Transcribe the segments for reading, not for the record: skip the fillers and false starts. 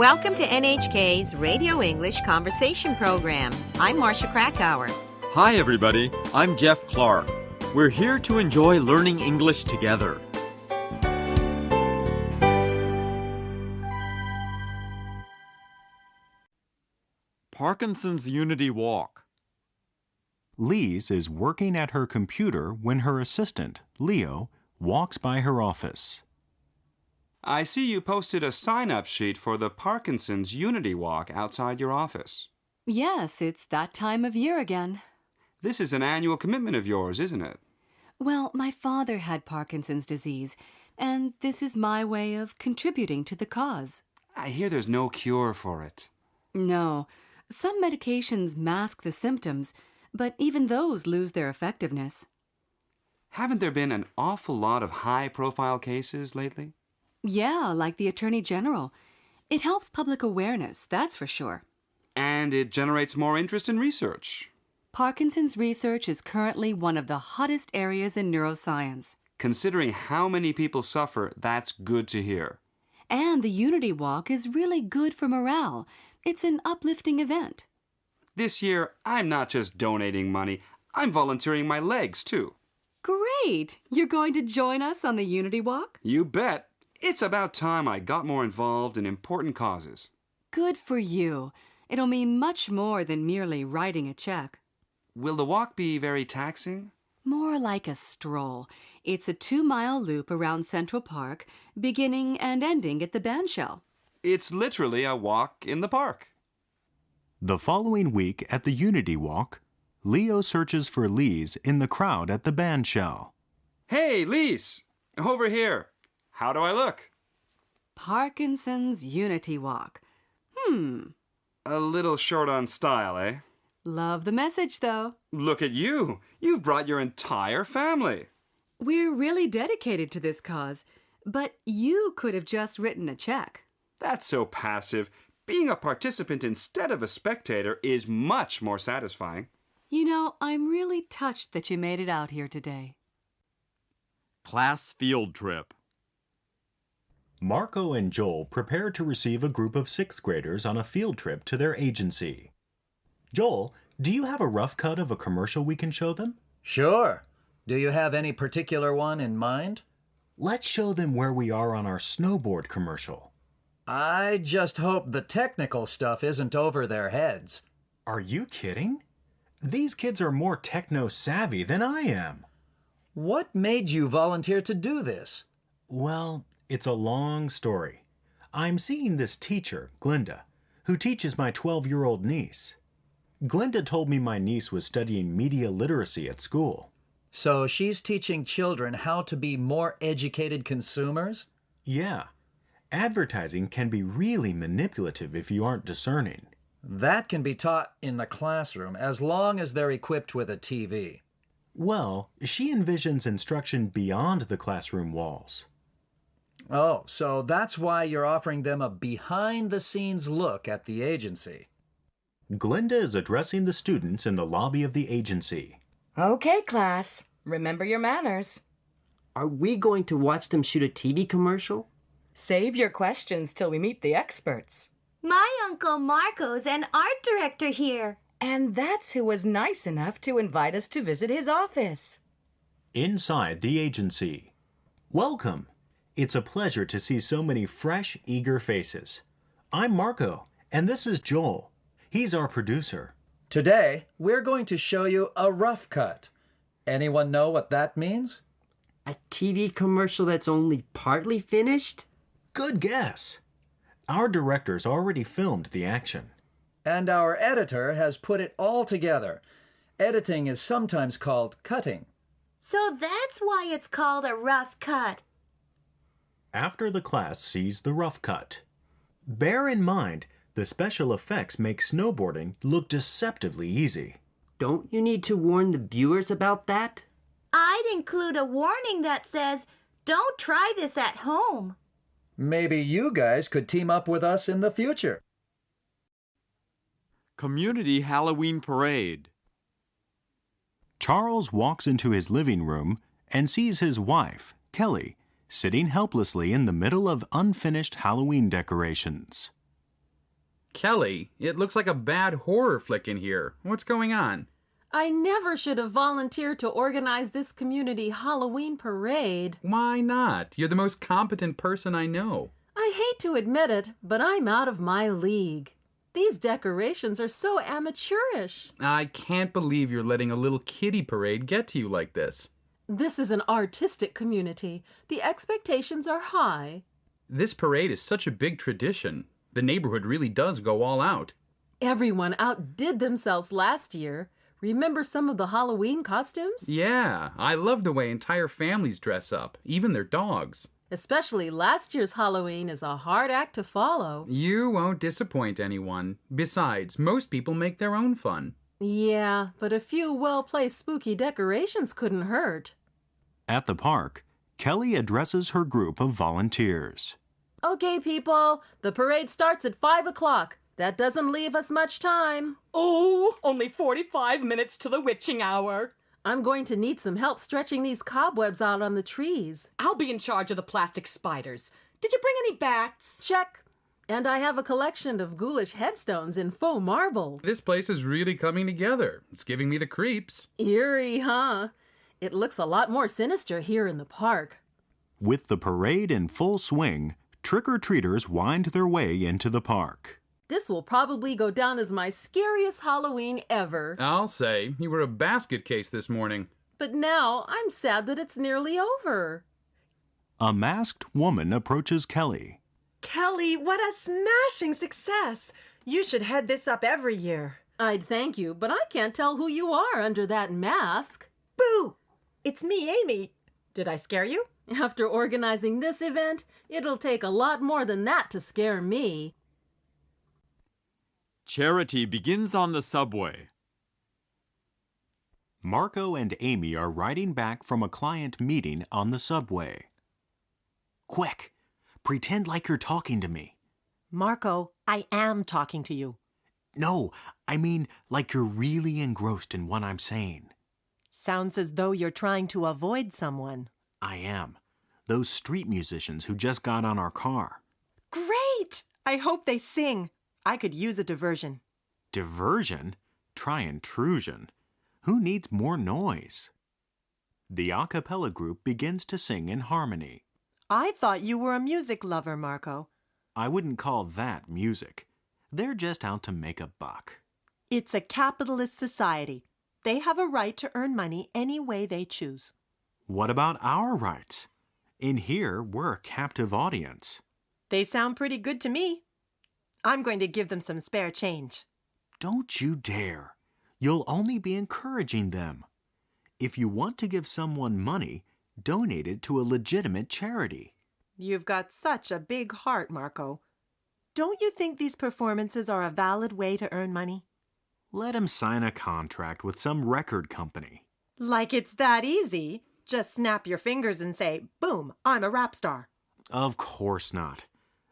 Welcome to NHK's Radio English Conversation Program. I'm Marcia Krakauer. Hi, everybody. I'm Jeff Clark. We're here to enjoy learning English together. Parkinson's Unity Walk. Lise is working at her computer when her assistant, Leo, walks by her office. I see you posted a sign-up sheet for the Parkinson's Unity Walk outside your office. Yes, it's that time of year again. This is an annual commitment of yours, isn't it? Well, my father had Parkinson's disease, and this is my way of contributing to the cause. I hear there's no cure for it. No, some medications mask the symptoms, but even those lose their effectiveness. Haven't there been an awful lot of high-profile cases lately? Yeah, like the Attorney General. It helps public awareness, that's for sure. And it generates more interest in research. Parkinson's research is currently one of the hottest areas in neuroscience. Considering how many people suffer, that's good to hear. And the Unity Walk is really good for morale. It's an uplifting event. This year, I'm not just donating money, I'm volunteering my legs, too. Great! You're going to join us on the Unity Walk? You bet. It's about time I got more involved in important causes. Good for you. It'll mean much more than merely writing a check. Will the walk be very taxing? More like a stroll. It's a 2-mile loop around Central Park, beginning and ending at the bandshell. It's literally a walk in the park. The following week at the Unity Walk, Leo searches for Lise in the crowd at the bandshell. Hey, Lise! Over here. How do I look? Parkinson's Unity Walk. A little short on style, eh? Love the message, though. Look at you. You've brought your entire family. We're really dedicated to this cause, but you could have just written a check. That's so passive. Being a participant instead of a spectator is much more satisfying. You know, I'm really touched that you made it out here today. Class field trip. Marco and Joel prepare to receive a group of 6th graders on a field trip to their agency. Joel, do you have a rough cut of a commercial we can show them? Sure. Do you have any particular one in mind? Let's show them where we are on our snowboard commercial. I just hope the technical stuff isn't over their heads. Are you kidding? These kids are more techno-savvy than I am. What made you volunteer to do this? Well, it's a long story. I'm seeing this teacher, Glinda, who teaches my 12-year-old niece. Glinda told me my niece was studying media literacy at school. So she's teaching children how to be more educated consumers? Yeah. Advertising can be really manipulative if you aren't discerning. That can be taught in the classroom as long as they're equipped with a TV. Well, she envisions instruction beyond the classroom walls. Oh, so that's why you're offering them a behind-the-scenes look at the agency. Glinda is addressing the students in the lobby of the agency. Okay, class. Remember your manners. Are we going to watch them shoot a TV commercial? Save your questions till we meet the experts. My Uncle Marco's an art director here. And that's who was nice enough to invite us to visit his office. Inside the agency. Welcome. It's a pleasure to see so many fresh, eager faces. I'm Marco, and this is Joel. He's our producer. Today, we're going to show you a rough cut. Anyone know what that means? A TV commercial that's only partly finished? Good guess. Our director's already filmed the action. And our editor has put it all together. Editing is sometimes called cutting. So that's why it's called a rough cut. After the class sees the rough cut. Bear in mind, the special effects make snowboarding look deceptively easy. Don't you need to warn the viewers about that? I'd include a warning that says, "Don't try this at home." Maybe you guys could team up with us in the future. Community Halloween Parade. Charles walks into his living room and sees his wife, Kelly, sitting helplessly in the middle of unfinished Halloween decorations. Kelly, it looks like a bad horror flick in here. What's going on? I never should have volunteered to organize this community Halloween parade. Why not? You're the most competent person I know. I hate to admit it, but I'm out of my league. These decorations are so amateurish. I can't believe you're letting a little kiddie parade get to you like this. This is an artistic community. The expectations are high. This parade is such a big tradition. The neighborhood really does go all out. Everyone outdid themselves last year. Remember some of the Halloween costumes? Yeah, I love the way entire families dress up, even their dogs. Especially last year's Halloween is a hard act to follow. You won't disappoint anyone. Besides, most people make their own fun. Yeah, but a few well-placed spooky decorations couldn't hurt. At the park, Kelly addresses her group of volunteers. Okay, people, the parade starts at 5 o'clock. That doesn't leave us much time. Oh, only 45 minutes to the witching hour. I'm going to need some help stretching these cobwebs out on the trees. I'll be in charge of the plastic spiders. Did you bring any bats? Check. And I have a collection of ghoulish headstones in faux marble. This place is really coming together. It's giving me the creeps. Eerie, huh? It looks a lot more sinister here in the park. With the parade in full swing, trick-or-treaters wind their way into the park. This will probably go down as my scariest Halloween ever. I'll say, you were a basket case this morning. But now I'm sad that it's nearly over. A masked woman approaches Kelly. Kelly, what a smashing success! You should head this up every year. I'd thank you, but I can't tell who you are under that mask. Boo! It's me, Amy. Did I scare you? After organizing this event, it'll take a lot more than that to scare me. Charity begins on the subway. Marco and Amy are riding back from a client meeting on the subway. Quick! Pretend like you're talking to me. Marco, I am talking to you. No, I mean like you're really engrossed in what I'm saying. Sounds as though you're trying to avoid someone. I am. Those street musicians who just got on our car. Great! I hope they sing. I could use a diversion. Diversion? Try intrusion. Who needs more noise? The a cappella group begins to sing in harmony. I thought you were a music lover, Marco. I wouldn't call that music. They're just out to make a buck. It's a capitalist society. They have a right to earn money any way they choose. What about our rights? In here, we're a captive audience. They sound pretty good to me. I'm going to give them some spare change. Don't you dare. You'll only be encouraging them. If you want to give someone money, donate it to a legitimate charity. You've got such a big heart, Marco. Don't you think these performances are a valid way to earn money? Let him sign a contract with some record company. Like it's that easy. Just snap your fingers and say, boom, I'm a rap star. Of course not.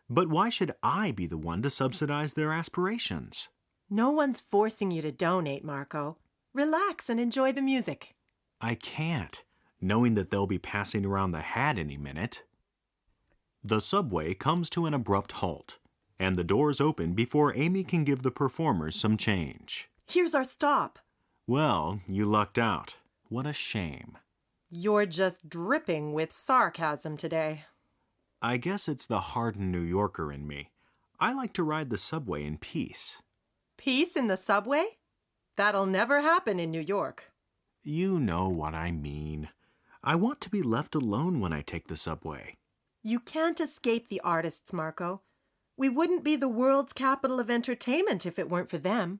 But why should I be the one to subsidize their aspirations? No one's forcing you to donate, Marco. Relax and enjoy the music. I can't, knowing that they'll be passing around the hat any minute. The subway comes to an abrupt halt, and the doors open before Amy can give the performers some change. Here's our stop. Well, you lucked out. What a shame. You're just dripping with sarcasm today. I guess it's the hardened New Yorker in me. I like to ride the subway in peace. Peace in the subway? That'll never happen in New York. You know what I mean. I want to be left alone when I take the subway. You can't escape the artists, Marco. We wouldn't be the world's capital of entertainment if it weren't for them.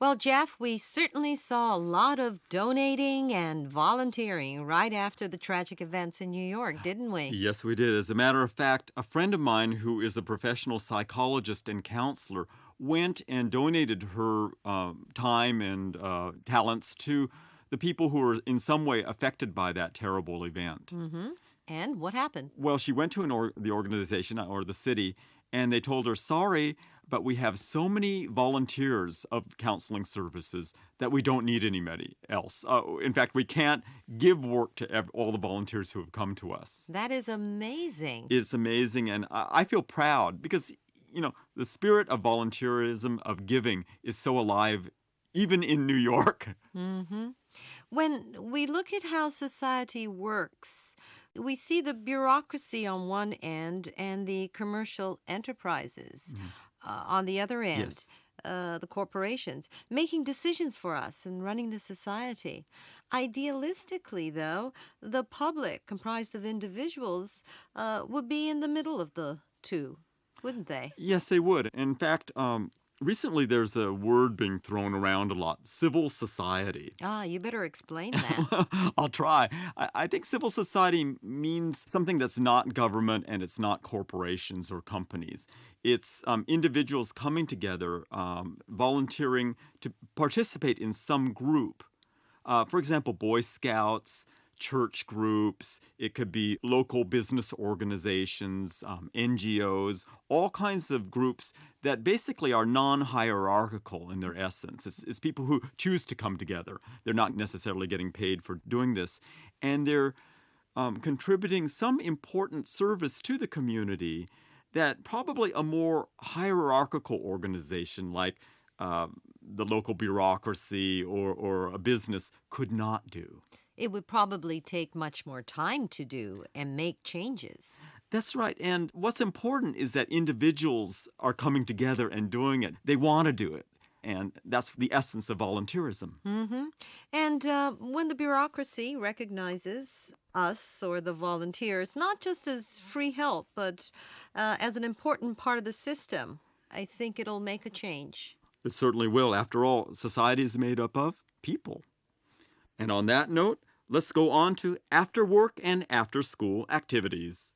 Well, Jeff, we certainly saw a lot of donating and volunteering right after the tragic events in New York, didn't we? Yes, we did. As a matter of fact, a friend of mine who is a professional psychologist and counselor went and donated her time and talents to the people who were in some way affected by that terrible event. Mm-hmm. And what happened? Well, she went to the organization or the city, and they told her, sorry, but we have so many volunteers of counseling services that we don't need anybody else. In fact, we can't give work to all the volunteers who have come to us. That is amazing. It's amazing, and I feel proud because, the spirit of volunteerism, of giving, is so alive even in New York. Mm-hmm. When we look at how society works, we see the bureaucracy on one end and the commercial enterprises on the other end. Yes. The corporations making decisions for us and running the society. Idealistically, though, the public, comprised of individuals, would be in the middle of the two, wouldn't they? Yes, they would. In fact, recently there's a word being thrown around a lot, civil society. Ah, you better explain that. I'll try. I think civil society means something that's not government and it's not corporations or companies. It's individuals coming together, volunteering to participate in some group. For example, Boy Scouts, church groups, it could be local business organizations, NGOs, all kinds of groups that basically are non-hierarchical in their essence. It's people who choose to come together. They're not necessarily getting paid for doing this. And they're contributing some important service to the community that probably a more hierarchical organization like the local bureaucracy or a business could not do. It would probably take much more time to do and make changes. That's right. And what's important is that individuals are coming together and doing it. They want to do it. And that's the essence of volunteerism. Mm-hmm. And when the bureaucracy recognizes us or the volunteers, not just as free help, but as an important part of the system, I think it'll make a change. It certainly will. After all, society is made up of people. And on that note, let's go on to after work and after school activities.